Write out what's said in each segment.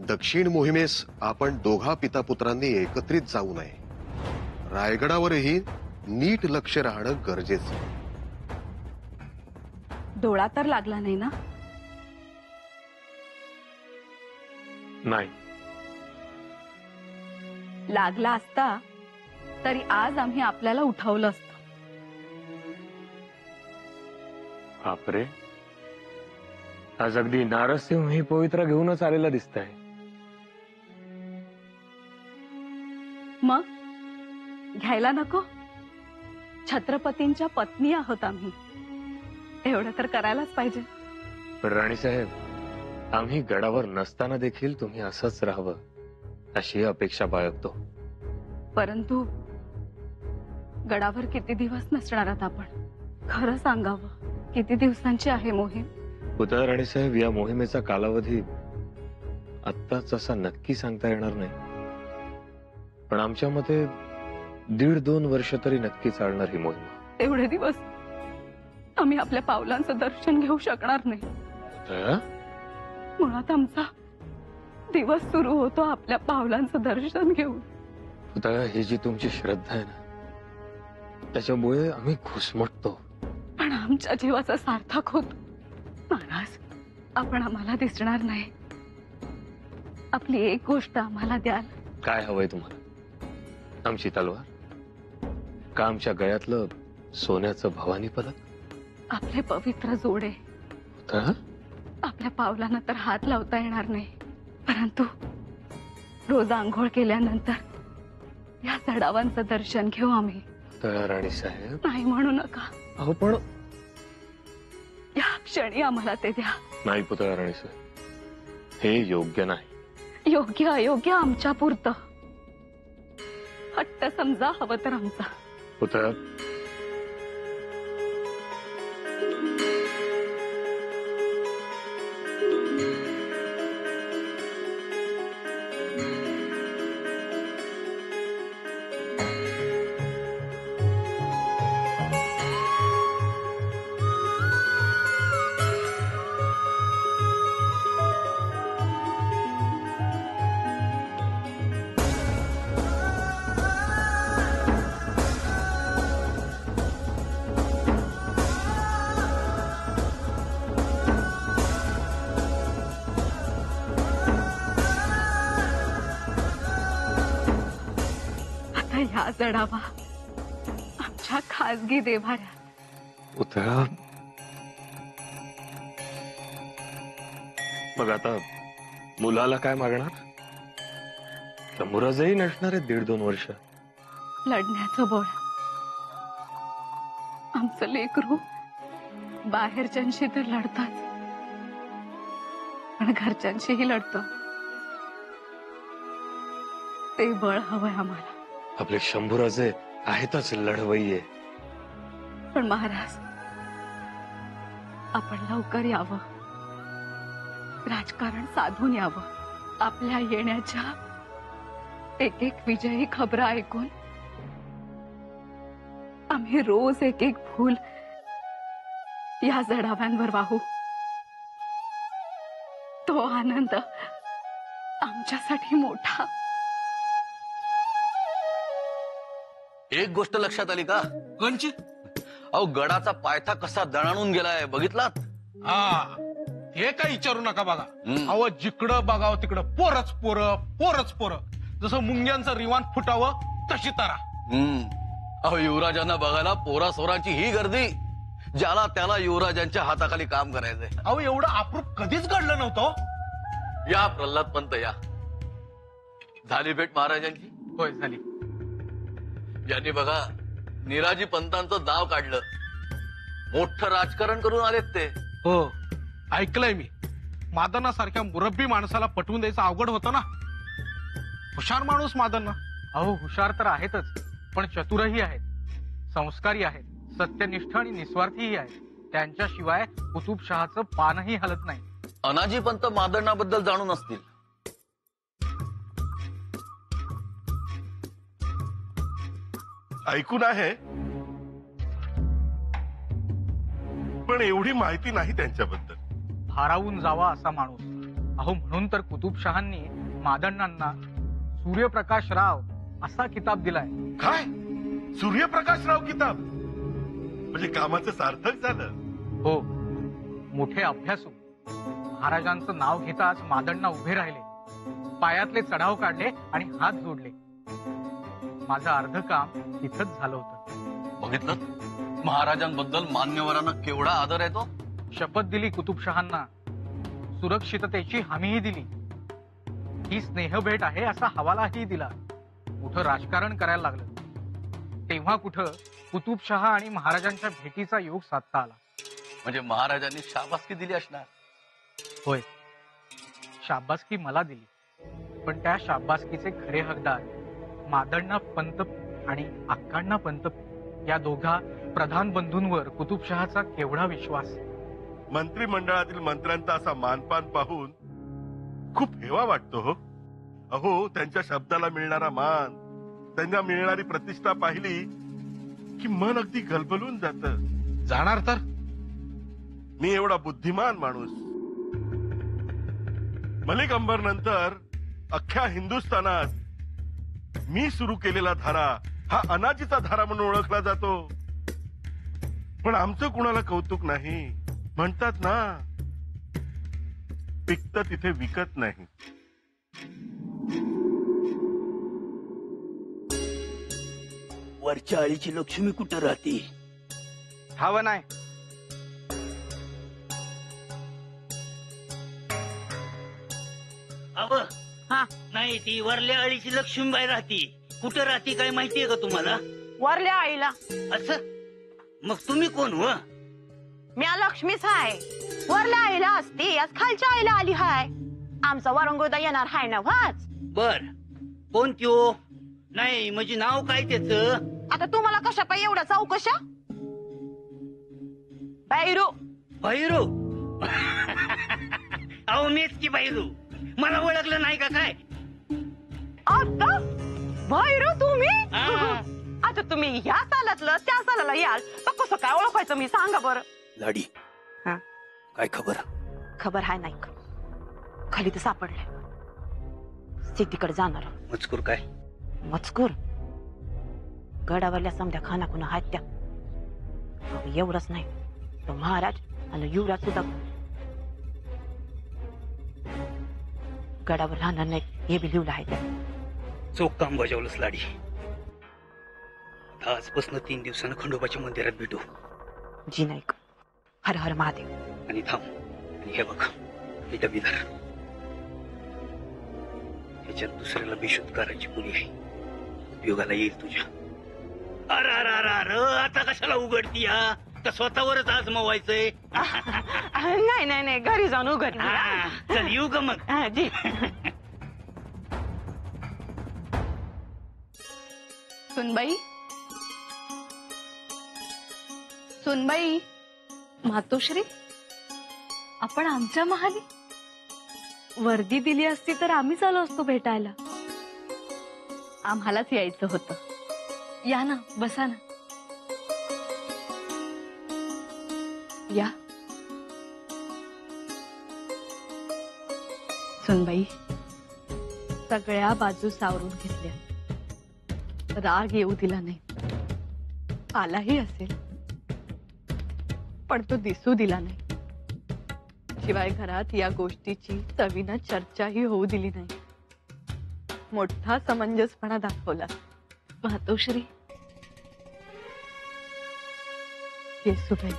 दक्षिण मोहिमेस आपण दोघा पितापुत्रांनी एकत्रित जाऊ नये. रायगडावरही नीट लक्ष राहणं गरजेचं. डोळा तर लागला नाही ना? नाही. लागला असता तरी आज आम्ही आपल्याला उठवलं असतं. बापरे, आज अगदी नारसिंह ही पवित्रा घेऊनच आलेला दिसताय. मग घ्यायला नको? छत्रपतींच्या पत्नी आहोत आम्ही, एवढं तर करायलाच पाहिजे. पण राणीसाहेब, आम्ही गडावर नसताना देखील तुम्ही असंच राहावं अशी अपेक्षा बाळगतो. परंतु गडावर किती दिवस नसणार आहात आपण? खरं सांगावं, किती दिवसांची आहे मोहीम? पुतळा राणीसाहेब, या मोहिमेचा कालावधी आत्ताच असा नक्की सांगता येणार नाही, पण आमच्या मते 1.5-2 वर्ष तरी नक्की चालणार ही मोहीम. एवढे दिवस आम्ही आपल्या पावलांचं दर्शन घेऊ शकणार नाही. पुतळा, मुळात आमचा दिवस सुरू होतो आपल्या पावलांचं दर्शन घेऊन. पुतळा, ही जी तुमची श्रद्धा आहे ना, त्याच्यामुळे आम्ही घुसमटतो. पण आमच्या जीवाचा सार्थक होत. महाराज, आपण आम्हाला दिसणार नाही. आपली एक गोष्ट आम्हाला द्याल? काय हवंय तुम्हाला? आमची तलवार का आमच्या गळ्यातलं सोन्याचं भवानी पदक? आपले पवित्र जोडे. पुतळा, आपल्या पावलांना तर हात लावता येणार नाही, परंतु रोज आंघोळ केल्यानंतर या चढावांचं दर्शन घेऊ आम्ही. पुतळा राणीसाहेब, नाही म्हणू नका. अहो पण या क्षणी आम्हाला ते द्या. नाही पुतळा राणीसाहेब, हे योग्य नाही. योग्य अयोग्य आमच्या पुरतं. हट्ट समजा हवं तर आमचा. पुतळा, ह्या चढावा आमच्या खासगी देव्हाऱ्यात. पुतळा, मग आता मुलाला काय मागणार? मुराजही नसणार आहे 1.5-2 वर्ष. लढण्याचं बळ. आमचं लेकरू बाहेरच्यांशी तर लढतात, पण घरच्यांशीही लढतं. ते बळ हवंय आम्हाला. आपले शंभूराजे आहेतच लढवय्ये. पण महाराज, आपण लवकर यावं, राजकारण साधून यावं. आपल्या येण्याच्या एक एक विजयी खबर ऐकून आम्ही रोज एक एक फूल या जडाव्यांवर वाहू. तो आनंद आमच्यासाठी मोठा. एक गोष्ट लक्षात आली का? कोणची? अहो, गडाचा पायथा कसा दणाणून गेलाय, बघितलात? हा, हे काय विचारू नका बघा. अहो, जिकडं बघावं तिकडं पोरच पोरं. जसं मुंग्यांचं रिवान फुटावं तशी तरा. अहो, युवराजांना बघायला पोरा सोरांची ही गर्दी, ज्याला त्याला युवराजांच्या हाताखाली काम करायचंय. अहो, एवढं अप्रूप कधीच घडलं नव्हतं. या प्रल्हाद पंत या. झाली भेट महाराजांची? होय, झाली. यांनी बघा निराजी पंतांचं नाव काढलं. मोठं राजकारण करून आलेत ते. हो, ऐकलंय मी. मादनासारख्या मुरब्बी माणसाला पटवून द्यायचं अवघड होतं ना. हुशार माणूस मादन. अहो, हुशार तर आहेतच, पण चतुरही आहेत, संस्कारी आहेत, सत्यनिष्ठ आणि निस्वार्थीही आहेत. त्यांच्याशिवाय कुतुबशहाचं पानही हलत नाही. अनाजी पंत मादनाबद्दल जाणून असतील. ऐकून आहे, पण एवढी माहिती नाही त्यांच्याबद्दल. भारावून जावा असा माणूस. अहो म्हणून तर कुतुबशहांनी मादण्णांना सूर्यप्रकाश राव असा किताब दिलाय. काय सूर्यप्रकाशराव किताब म्हणजे कामाचं सार्थक झालं. हो, मोठे अभ्यासू महाराजांचं नाव घेताच मादण्णा उभे राहिले, पायातले चढाव काढले आणि हात जोडले. माझं अर्ध काम तिथंच झालं होतं. बघितलं महाराजांबद्दल मान्यवरांना केवढा आदर आहे तो. शपथ दिली कुतुबशहांना, सुरक्षिततेची हमीही दिली. ही स्नेहभेट आहे असा हवालाही दिला. कुठं राजकारण करायला लागलं तेव्हा कुठं कुतुबशहा आणि महाराजांच्या भेटीचा योग साधता आला. म्हणजे महाराजांनी शाबासकी दिली असणार. होय, शाबासकी मला दिली, पण त्या शाबासकीचे खरे हकदार मादण्णा पंत आणि अक्कांना पंत या दोघा प्रधान बंधूंवर कुतुबशहाचा केवढा विश्वास. मंत्रिमंडळातील मंत्र्यांचा असा मानपान पाहून खूप हेवा वाटतो हो. अहो त्यांच्या शब्दाला मिळणारा मान, त्यांना मिळणारी प्रतिष्ठा पाहिली की मन अगदी गलबलून जातं. जाणार तर मी एवढा बुद्धिमान माणूस मलिक अंबर नंतर अख्ख्या हिंदुस्थानात मी सुरू केलेला धारा हा अनाजीचा धारा म्हणून ओळखला जातो. पण आमचं कुणाला कौतुक नाही. म्हणतात ना, पिकतं तिथे विकत नाही. वरच्या आळीची लक्ष्मी कुठं राहते? हवं नाही. अव नाही, ती वरल्या आळीची लक्ष्मीबाई राहती. कुठं राहती काय माहितीये का तुम्हाला? वरल्या आईला. असं मग तुम्ही कोण हो? मी लक्ष्मीच आहे. वरल्या आईला असती, आज खालच्या आईला आली हाय. आमचा वरंगोदा येणार हाय ना वाच. बर, कोण त्यो? नाही म्हणजे नाव काय त्याच? आता तुम्हाला कशा पाय एवढा चौकशा? बैरू. भैरू? अहो मीच की भैरू. मला ओळखलं नाही का काय? आता भैरू तुम्ही? हा. आता तुम्ही ह्या सालातलं त्या सालाला याल तर कसं काय ओळखायचं मी सांगा बरं. लाडी, हा. काय खबर? खबर हाय नाही का? खाली तर सापडलंय. सिद्धीकडे जाणार. मजकूर काय? मजकूर गडावरल्या समध्या खाना खुना आहेत त्या. अहो, एवढंच नाही, तो महाराज आणि युवराज सुद्धा गडावर राहणार नाही हे बी लिहिलं आहे त्या. चोख काम बजावलंच लाडी. आजपासून 3 दिवसानं खंडोबाच्या मंदिरात भेटू. जी नाईक. हर हर महादेव. आणि थांब, आणि हे बघ, ही डबीदार. ह्याच्यात दुसऱ्याला बेशुद्ध करायची मुली आहे, उपयोगाला येईल तुझ्या. अरे अरे अरे अरे, आता कशाला उघडती हा? का स्वतःवरच आजमावायचंय? नाही नाही नाही, घरी जाऊन उघड. हा, चल येऊ का मग? जी. सुनबाई, सुनबाई, मातोश्री, आपण आमच्या महाली वर्दी दिली असती तर आम्हीच आलो असतो भेटायला. आम्हालाच यायचं होतं. या ना, बसा ना. या. सुनबाई, सगळ्या बाजू सावरून घेतल्या. राग येऊ दिला नाही. आलाही असेल पण तो दिसू दिला नाही. शिवाय घरात या गोष्टीची चवीनं चर्चाही होऊ दिली नाही. मोठा समंजसपणा दाखवला. मातोश्री, येसूबाई,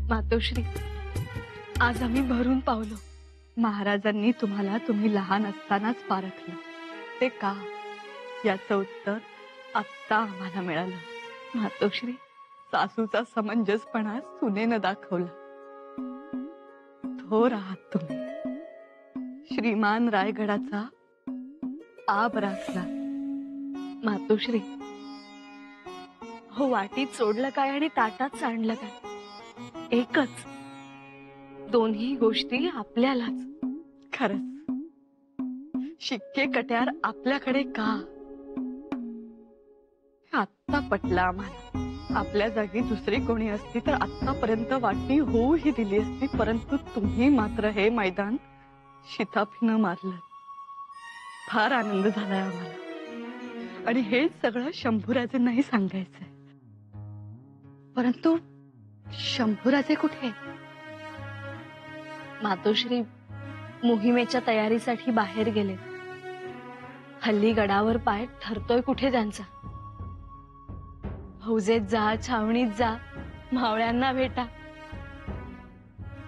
मातोश्री, आज आम्ही भरून पावलो. महाराजांनी तुम्हाला तुम्ही लहान असतानाच पारखलं. ते का, याचं उत्तर आत्ता आम्हाला मिळालं. मातोश्री, सासूचा समंजसपणा सुनेनं दाखवला. थोर आहात तुम्ही. श्रीमान रायगडाचा आब राखला. मातोश्री, हो, वाटीत सोडलं काय आणि ताटात सांडलं काय एकच. दोन्ही गोष्टी आपल्यालाच. खरंच शिक्के कट्यार आपल्याकडे का, आत्ता पटलं आम्हाला. आपल्या जागी दुसरी कोणी असती तर आतापर्यंत वाटणी होऊही दिली असती, परंतु तुम्ही मात्र हे मैदान शिताफीनं मारलं. फार आनंद झालाय आम्हाला आणि हे सगळं शंभूराजेंनाही सांगायचंय. परंतु शंभूराजे कुठे? मातोश्री मोहिमेच्या तयारीसाठी बाहेर गेले. हल्ली गडावर पाय ठरतोय कुठे त्यांचा. हौजेत जा, छावणीत जा, मावळ्यांना भेटा.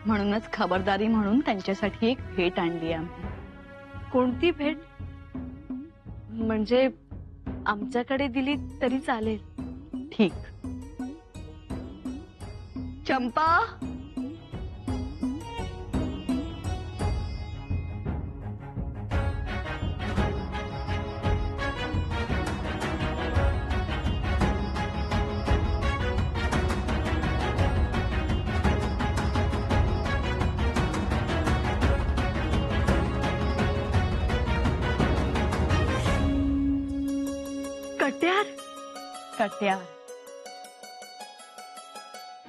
म्हणूनच खबरदारी म्हणून त्यांच्यासाठी एक भेट आणली आम्ही. कोणती भेट? म्हणजे आमच्याकडे दिली तरी चालेल. ठीक. चंपा, कट्यार कट्यार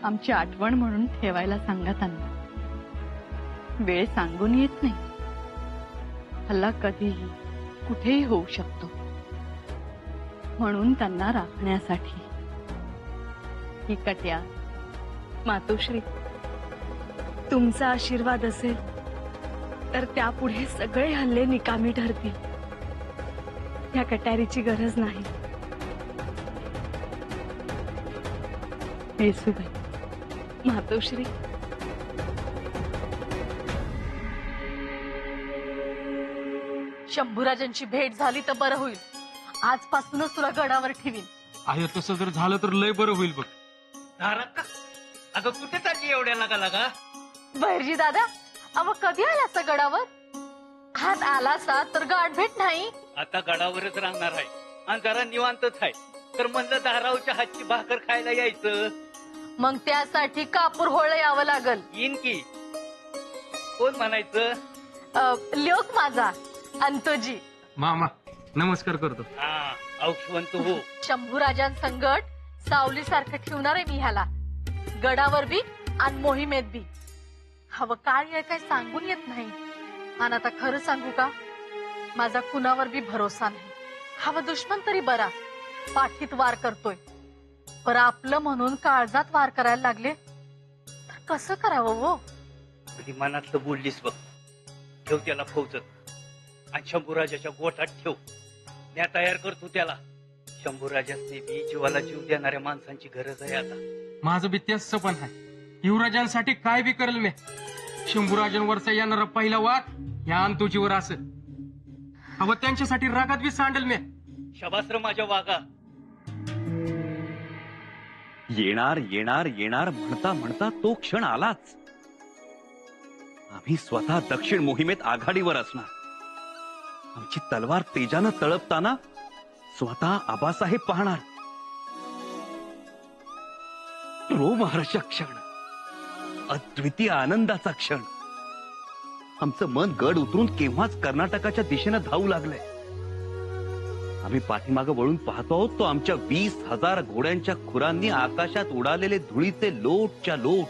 आमची आठवण म्हणून ठेवायला सांगा त्यांना. वेळ सांगून येत नाही. हल्ला कधीही कुठेही होऊ शकतो. म्हणून त्यांना राखण्यासाठी ही कट्यार. मातोश्री, तुमचा आशीर्वाद असेल तर त्यापुढे सगळे हल्ले निकामी ठरतील. या कट्यारीची गरज नाही. येसूबाई, मातोश्री, शंभूराजांची भेट झाली तर बरं होईल. आजपासूनच तुला गडावर ठेवीन. आहे तसं जर झालं तर लय बरं होईल बघ. अगं कुठे चालली एवढ्या लागा? बहिर्जी दादा, अव कधी आलास गडावर? हात आलासा तर गाठ भेट नाही. आता गडावरच राहणार आहे आणि जरा निवांतच आहे, तर म्हणलं धारावच्या हातची भाकर खायला यायचं. मग त्यासाठी कापूर होळं यावं लागल. येईन की. कोण म्हणायचं? लोक माझा अंतोजी. मामा नमस्कार करतो. हा, औक्षवंत हो. शंभूराजांसंगट सावली सारखं ठेवणार आहे मी ह्याला. गडावर बी आणि मोहिमेत बी. हवं काय आहे काय सांगून येत नाही. आणि आता खरं सांगू का, माझा कुणावर बी भरोसा नाही. हवं दुश्मन तरी बरा, पाठीत वार करतोय. पर आपलं म्हणून काळजात वार करायला लागले तर कसं करावं वो? कधी मनातलं बोललीस बघ. ठेव त्याला फौजत आणि शंभूराजाच्या गोठात ठेव. म्या तयार करतो त्याला. शंभूराजासने बी जीवाला जीव देणाऱ्या माणसांची गरज आहे आता. माझं बी तेच पण आहे. युवराजांसाठी काय बी करेल मी. शंभूराजांवरचा येणारा पहिला वाद या अंतोजीवर असेल. अव त्यांच्यासाठी रागात बी सांडेल मी. शबास्त्र माझ्या वागा. येणार येणार येणार म्हणता म्हणता तो क्षण आलाच. आम्ही स्वतः दक्षिण मोहिमेत आघाडीवर असणार. आमची तलवार तेजानं तळपताना स्वतः आबासाहेब पाहणार. रोमहर्षक क्षण, अद्वितीय आनंदाचा क्षण. आमचं मन गड उतरून केव्हाच कर्नाटकाच्या दिशेनं धावू लागलंय. आम्ही पाठीमागं वळून पाहतो आहोत तो आमच्या 20,000 घोड्यांच्या खुरांनी आकाशात उडालेले धुळीचे लोटच्या लोट.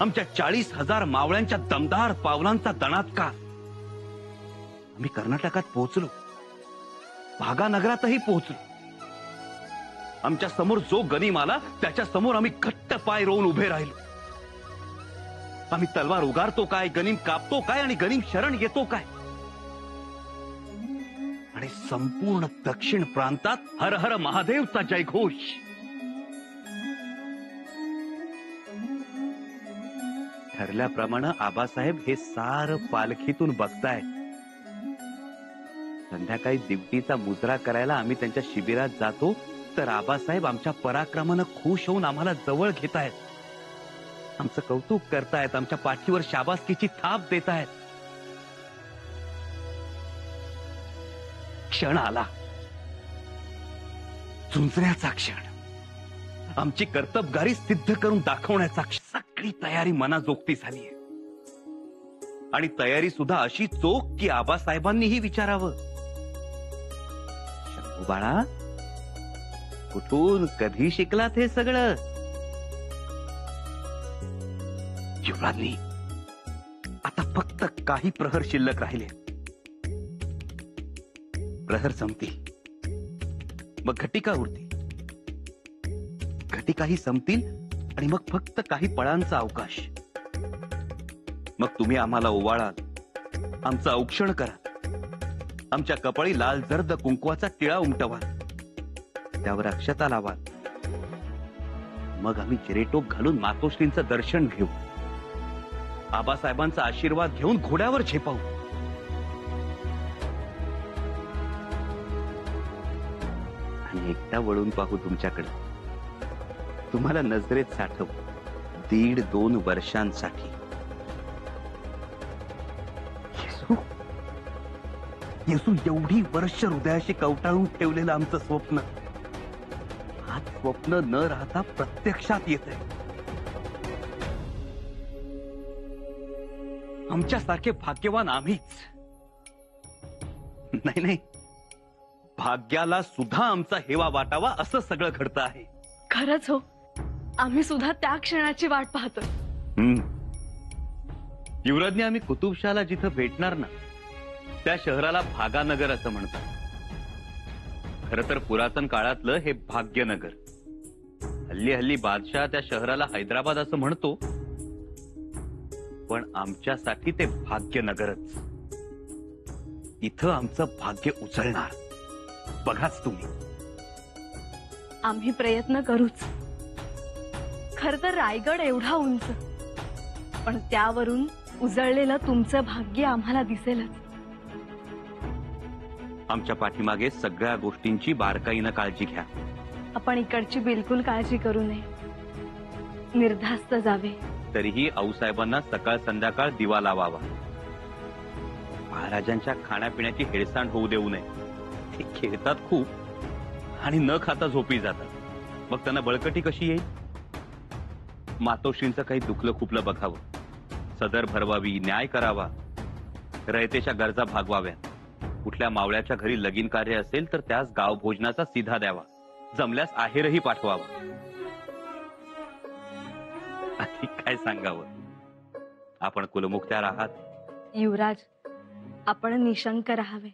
आमच्या 40,000 मावळ्यांच्या दमदार पावलांचा दणात्कार. आम्ही कर्नाटकात पोहोचलो. भागानगरातही पोहोचलो. आमच्या समोर जो गनीम आला त्याच्या समोर आम्ही घट्ट पाय रोवून उभे राहिलो. आम्ही तलवार उगारतो काय, गनीम कापतो काय आणि गनीम शरण येतो काय. आणि संपूर्ण दक्षिण प्रांतात हर हर महादेवचा जयघोष. ठरल्याप्रमाणे आबासाहेब हे सार पालखीतून बघताय. संध्याकाळी दिवटीचा मुजरा करायला आम्ही त्यांच्या शिबिरात जातो तर आबासाहेब आमच्या पराक्रमानं खुश होऊन आम्हाला जवळ घेतायत. आमचं कौतुक करतायत. आमच्या पाठीवर शाबासकीची थाप देतायत. क्षण आला, झुंजण्याचा क्षण. आमची कर्तबगारी सिद्ध करून दाखवण्याचा क्षण. सगळी तयारी मनाजोगती झालीय. आणि तयारी सुद्धा अशी चोख की आबासाहेबांनीही विचारावं, शंभू बाळा कुठून कधी शिकलात हे सगळं? युवराजनी, आता फक्त काही प्रहर शिल्लक राहिले. प्रहर संपतील, मग घटिका उरतील. घटिकाही संपतील आणि मग फक्त काही पळांचा अवकाश. मग तुम्ही आम्हाला ओवाळाल, आमचं औक्षण कराल, आमच्या कपाळी लाल जर्द कुंकवाचा टिळा उमटवाल, त्यावर अक्षता लावाल. मग आम्ही चिरेटोप घालून मातोश्रींचं दर्शन घेऊ, आबासाहेबांचा आशीर्वाद घेऊन घोड्यावर झेपावू. आणि एकदा वळून पाहू तुमच्याकडे, तुम्हाला नजरेत साठवू 1.5-2 वर्षांसाठी. येसू, येसू, एवढी वर्ष हृदयाशी कवटाळून ठेवलेलं आमचं स्वप्न आज स्वप्न न राहता प्रत्यक्षात येतंय. आमच्यासारखे भाग्यवान आम्हीच. नाही, भाग्याला सुद्धा आमचा हेवा वाटावा असं सगळं घडतं आहे. खरंच हो, आम्ही सुद्धा त्या क्षणाची वाट पाहतोय. युवराजने आम्ही कुतुबशाला जिथं भेटणार ना, त्या शहराला भागानगर असं म्हणतात. खरं तर पुरातन काळातलं हे भाग्यनगर. हल्ली बादशाह त्या शहराला हैदराबाद असं म्हणतो, पण आमच्यासाठी ते भाग्यनगरच. इथं आमचं भाग्य उचलणार, बघाच तुम्ही. आम्ही प्रयत्न करूच. खर तर रायगड एवढा उंच, पण त्यावरून उजळलेलं तुमचं भाग्य आम्हाला दिसेलच. आमच्या पाठीमागे सगळ्या गोष्टींची बारकाईनं काळजी घ्या. आपण इकडची बिलकुल काळजी करू नये, निर्धास्त जावे. तरीही आऊसाहेबांना सकाळ संध्याकाळ दिवा लावावा. महाराजांच्या खाण्यापिण्याची हेळसांड होऊ देऊ नये. ते खेळतात खूप आणि न खाता झोपी जातात. मग त्यांना बळकटी कशी येईल? मातोश्रींचं काही दुखलं खुपलं बघावं, सदर भरवावी, न्याय करावा, रयतेच्या गरजा भागवाव्या. कुठल्या मावळ्याच्या घरी लगीन कार्य असेल तर त्यास गाव भोजनाचा सीधा द्यावा, जमल्यास आहेरही पाठवावा. अधिक काय सांगावं? आपण कुलमुक्त्यार आहात. युवराज, आपण निशंक राहावे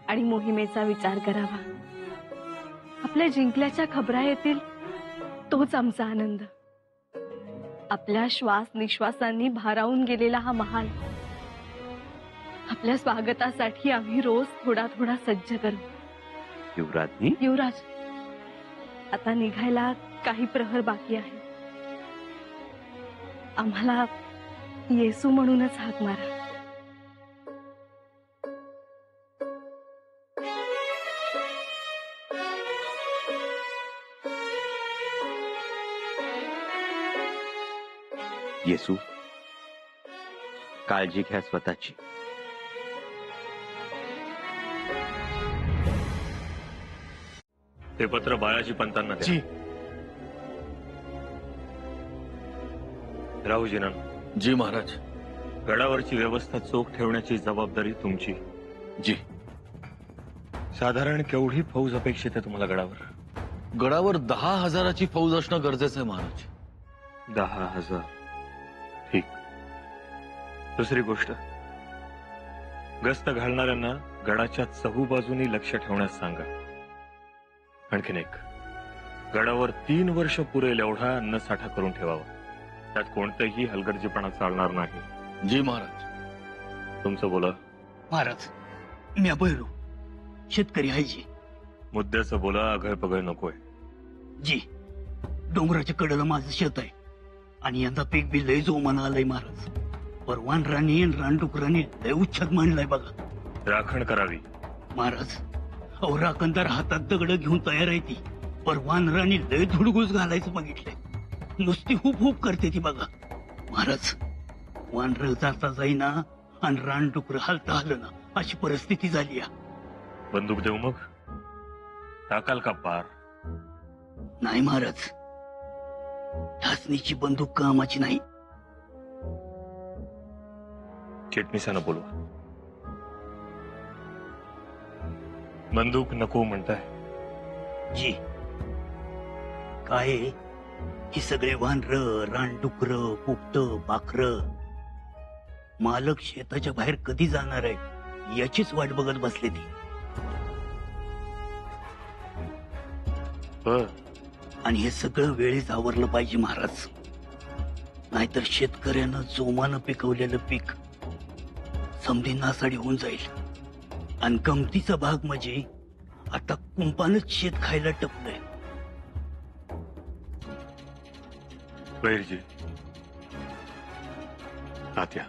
आणि मोहिमेचा विचार करावा. आपल्या जिंकल्याच्या खबरा येतील, तोच आमचा आनंद. आपल्या श्वास निश्वासांनी भारावून गेलेला हा महाल, आपल्या स्वागतासाठी आम्ही रोज थोडा थोडा सज्ज करू. युवराजनी, युवराज, आता निघायला काही प्रहर बाकी आहे. आम्हाला येसू म्हणूनच हाक मारा. येसू, काळजी घ्या स्वतःची. ते पत्र बाळाजी पंतांना द्या. जी. राहुजींना. जी महाराज. गडावरची व्यवस्था चोख ठेवण्याची जबाबदारी तुमची. जी. साधारण केवढी फौज अपेक्षित आहे तुम्हाला गडावर? गडावर 10,000ची फौज असणं गरजेचं आहे महाराज. 10,000. ठीक. दुसरी गोष्ट, गस्त घालणाऱ्यांना गडाच्या चहूबाजूनी लक्ष ठेवण्यास सांगा. आणखीन एक, गडावर 3 वर्ष पुरेल एवढा अन्न साठा करून ठेवावा. त्यात कोणताही हलगर्जीपणा चालणार नाही. जी महाराज. तुमचं बोला. महाराज, मी अभयरू, शेतकरी आहे जी. मुद्द्याचं बोला, आघळ पगळ नकोय. जी, डोंगराच्या कडेला माझं शेत आहे आणि यंदा पीक बी लय जोमानं आलंय महाराज. परवान राणी आणि रानडुकरांनी लय उच्छाद मांडलाय बघा. राखण करावी. महाराज, अहो राखणदार हातात दगड घेऊन तयार आहे ती. परवान राणी लय धुडगुस घालायचं बघितलंय. नुसती हुप हुप करते ती बघा. महाराज, वानर जाता जाईना आणि रानडुकर हालता आलं ना, अशी परिस्थिती झाली. बंदूक देऊ मग? टाकाल का पार? नाही महाराज, ठासनीची बंदूक कामाची नाही. चिटणीसानं बोलवा. बंदूक नको म्हणताय? जी, काय आहे, ही सगळे वानर रानडुकर पोपट पाखर मालक शेताच्या बाहेर कधी जाणार आहे याचीच वाट बघत बसले ती. आणि हे सगळं वेळेत आवरलं पाहिजे महाराज, नाहीतर शेतकऱ्यानं जोमानं पिकवलेलं पीक समधी नासाडी होऊन जाईल. आणि गमतीचा भाग म्हणजे आता कुंपानच शेत खायला टपलंय. वैरजी आत्या